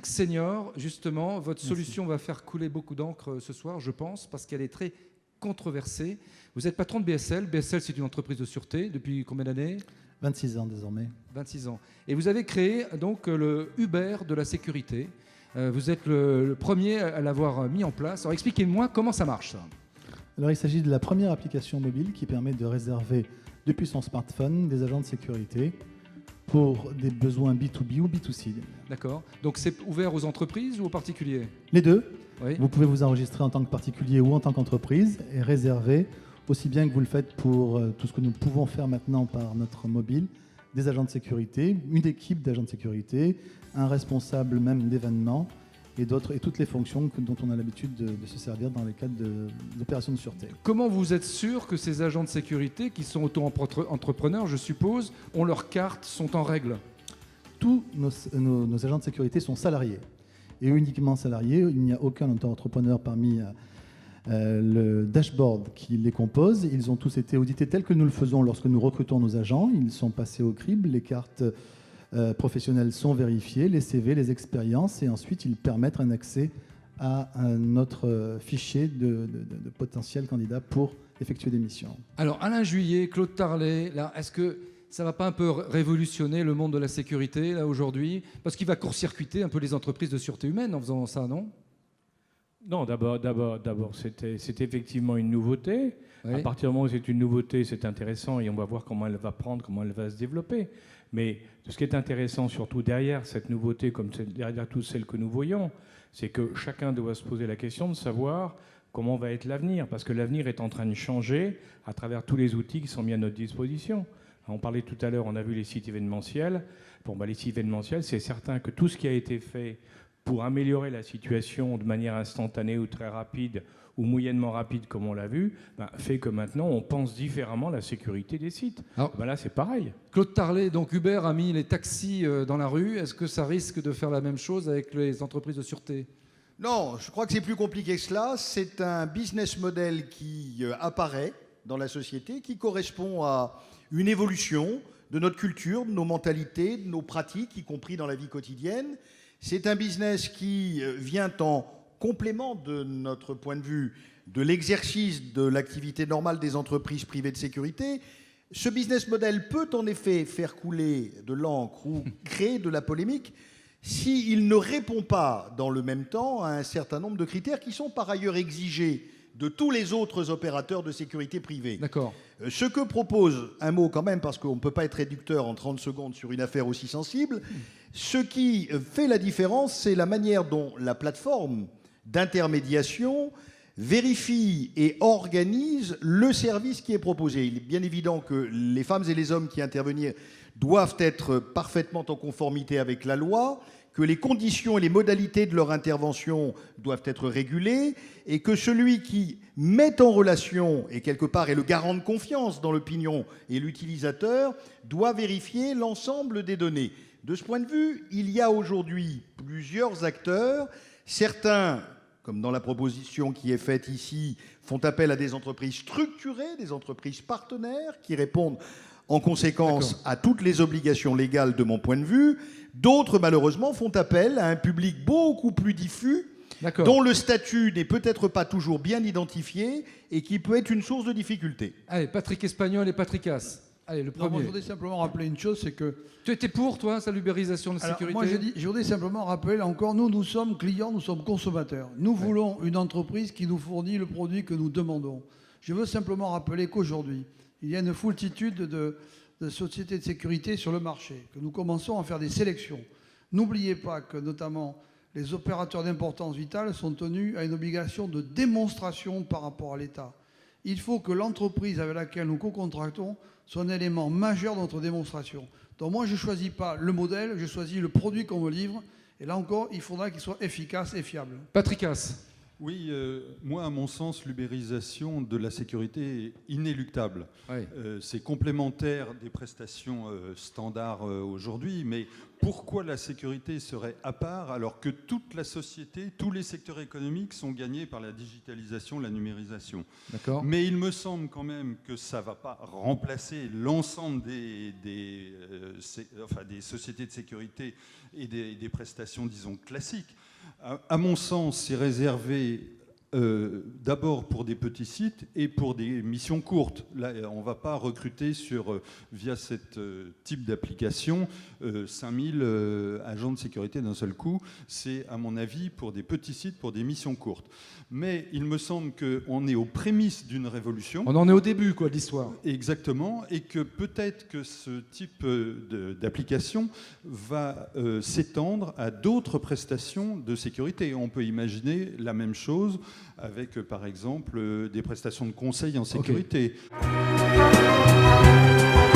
Patrick Senior, justement, votre solution va faire couler beaucoup d'encre ce soir, je pense, parce qu'elle est très controversée. Vous êtes patron de BSL. BSL, c'est une entreprise de sûreté. Depuis combien d'années ? 26 ans désormais. 26 ans. Et vous avez créé donc le Uber de la sécurité. Vous êtes le premier à l'avoir mis en place. Alors expliquez-moi comment ça marche, ça. Alors il s'agit de la première application mobile qui permet de réserver depuis son smartphone des agents de sécurité pour des besoins B2B ou B2C. D'accord. Donc c'est ouvert aux entreprises ou aux particuliers ? Les deux. Oui. Vous pouvez vous enregistrer en tant que particulier ou en tant qu'entreprise et réserver, aussi bien que vous le faites pour tout ce que nous pouvons faire maintenant par notre mobile, des agents de sécurité, une équipe d'agents de sécurité, un responsable même d'événements et toutes les fonctions dont on a l'habitude de se servir dans les cadres d'opérations de sûreté. Comment vous êtes sûr que ces agents de sécurité, qui sont auto-entrepreneurs, je suppose, ont leurs cartes, sont en règle ? Tous nos agents de sécurité sont salariés. Et uniquement salariés, il n'y a aucun auto-entrepreneur parmi le dashboard qui les compose. Ils ont tous été audités tels que nous le faisons lorsque nous recrutons nos agents. Ils sont passés au crible, les cartes professionnelles sont vérifiées, les CV, les expériences, et ensuite ils permettent un accès à notre fichier de potentiels candidats pour effectuer des missions. Alors Alain Juillet, Claude Tarlet, là, est-ce que ça ne va pas un peu révolutionner le monde de la sécurité là aujourd'hui ? Parce qu'il va court-circuiter un peu les entreprises de sûreté humaine en faisant ça, non ? Non, d'abord, c'est effectivement une nouveauté. Oui. À partir du moment où c'est une nouveauté, c'est intéressant et on va voir comment elle va prendre, comment elle va se développer. Mais ce qui est intéressant surtout derrière cette nouveauté, comme derrière toutes celles que nous voyons, c'est que chacun doit se poser la question de savoir comment va être l'avenir. Parce que l'avenir est en train de changer à travers tous les outils qui sont mis à notre disposition. On parlait tout à l'heure, on a vu les sites événementiels. Bon, les sites événementiels, c'est certain que tout ce qui a été fait pour améliorer la situation de manière instantanée ou très rapide ou moyennement rapide, comme on l'a vu, fait que maintenant, on pense différemment la sécurité des sites. Alors, là, c'est pareil. Claude Tarlet, donc Uber a mis les taxis dans la rue. Est-ce que ça risque de faire la même chose avec les entreprises de sûreté ? Non, je crois que c'est plus compliqué que cela. C'est un business model qui apparaît dans la société, qui correspond à une évolution de notre culture, de nos mentalités, de nos pratiques, y compris dans la vie quotidienne. C'est un business qui vient en complément de notre point de vue de l'exercice de l'activité normale des entreprises privées de sécurité. Ce business model peut en effet faire couler de l'encre ou créer de la polémique s'il ne répond pas dans le même temps à un certain nombre de critères qui sont par ailleurs exigés de tous les autres opérateurs de sécurité privée. D'accord. Ce que propose, un mot quand même, parce qu'on ne peut pas être réducteur en 30 secondes sur une affaire aussi sensible, ce qui fait la différence, c'est la manière dont la plateforme d'intermédiation vérifie et organise le service qui est proposé. Il est bien évident que les femmes et les hommes qui interviennent doivent être parfaitement en conformité avec la loi, que les conditions et les modalités de leur intervention doivent être régulées et que celui qui met en relation et quelque part est le garant de confiance dans l'opinion et l'utilisateur doit vérifier l'ensemble des données. De ce point de vue, il y a aujourd'hui plusieurs acteurs. Certains, comme dans la proposition qui est faite ici, font appel à des entreprises structurées, des entreprises partenaires qui répondent en conséquence à toutes les obligations légales de mon point de vue. D'autres, malheureusement, font appel à un public beaucoup plus diffus, dont le statut n'est peut-être pas toujours bien identifié et qui peut être une source de difficulté. Allez, Patrick Espagnol et Patrick Haas. Allez, le premier. Non, moi, je voudrais simplement rappeler une chose, c'est que... Tu étais pour, toi, sa l'ubérisation de la sécurité ? Moi, je voudrais simplement rappeler, là encore, nous sommes clients, nous sommes consommateurs. Nous voulons une entreprise qui nous fournit le produit que nous demandons. Je veux simplement rappeler qu'aujourd'hui, il y a une foultitude de sociétés de sécurité sur le marché, que nous commençons à faire des sélections. N'oubliez pas que, notamment, les opérateurs d'importance vitale sont tenus à une obligation de démonstration par rapport à l'État. Il faut que l'entreprise avec laquelle nous co-contractons soit un élément majeur de notre démonstration. Donc moi, je ne choisis pas le modèle, je choisis le produit qu'on me livre. Et là encore, il faudra qu'il soit efficace et fiable. Patrick Haas. Oui, moi, à mon sens, l'ubérisation de la sécurité est inéluctable. Ouais. C'est complémentaire des prestations standards aujourd'hui, mais pourquoi la sécurité serait à part alors que toute la société, tous les secteurs économiques sont gagnés par la digitalisation, la numérisation? D'accord. Mais il me semble quand même que ça ne va pas remplacer l'ensemble des sociétés de sécurité et des prestations, disons, classiques. À mon sens, c'est réservé d'abord pour des petits sites et pour des missions courtes. Là, on ne va pas recruter via ce type d'application 5000 agents de sécurité d'un seul coup. C'est, à mon avis, pour des petits sites, pour des missions courtes. Mais il me semble qu'on est aux prémices d'une révolution. On en est au début, quoi, de l'histoire. Exactement, et que peut-être que ce type d'application va s'étendre à d'autres prestations de sécurité. On peut imaginer la même chose avec, par exemple, des prestations de conseil en sécurité. Okay.